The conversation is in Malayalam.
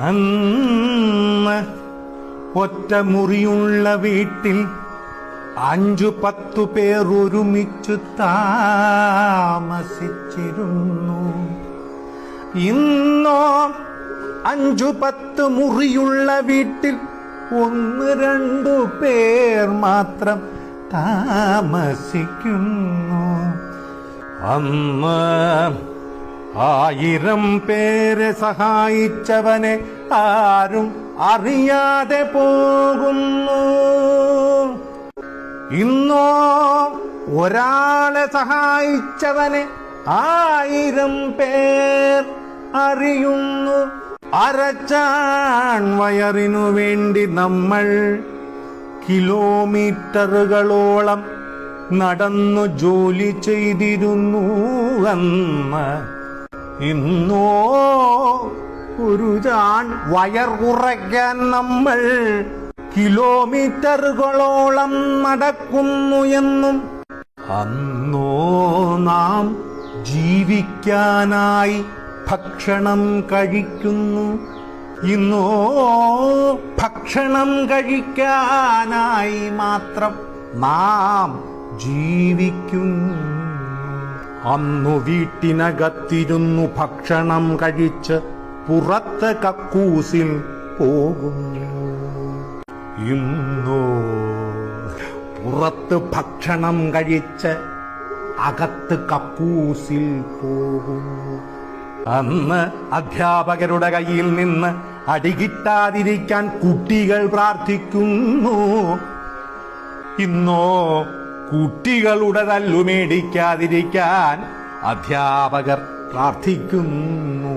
അന്ന് ഒറ്റ മുറിയുള്ള വീട്ടിൽ 5-10 പേർ ഒരുമിച്ചു താമസിച്ചിരുന്നു. ഇന്നോ 5-10 മുറിയുള്ള വീട്ടിൽ 1-2 പേർ മാത്രം താമസിക്കുന്നു. അന്ന് 1000 പേരെ സഹായിച്ചവനെ ആരും അറിയാതെ പോകുന്നു. ഇന്നോ ഒരാളെ സഹായിച്ചവനെ 1000 പേർ അറിയുന്നു. അരച്ചാൺ വയറിനു വേണ്ടി നമ്മൾ കിലോമീറ്ററുകളോളം നടന്നു ജോലി ചെയ്തിരുന്നു അന്ന്. ഇന്നോ ഒരു ചാൺ വയർ കുറയ്ക്കാൻ നമ്മൾ കിലോമീറ്ററുകളോളം നടക്കുന്നു എന്നും അന്നോ നാം ജീവിക്കാനായി ഭക്ഷണം കഴിക്കുന്നു. ഇന്നോ ഭക്ഷണം കഴിക്കാനായി മാത്രം നാം ജീവിക്കുന്നു. അന്നു വീട്ടിനകത്തിരുന്നു ഭക്ഷണം കഴിച്ച് പുറത്ത് കക്കൂസിൽ പോകുന്നു. ഇന്നോ പുറത്ത് ഭക്ഷണം കഴിച്ച് അകത്ത് കക്കൂസിൽ പോകുന്നു. അന്ന് അധ്യാപകരുടെ കയ്യിൽ നിന്ന് അടികിട്ടാതിരിക്കാൻ കുട്ടികൾ പ്രാർത്ഥിക്കുന്നു. ഇന്നോ കുട്ടികളുടെ തല്ലു മേടിക്കാതിരിക്കാൻ അധ്യാപകർ പ്രാർത്ഥിക്കുന്നു.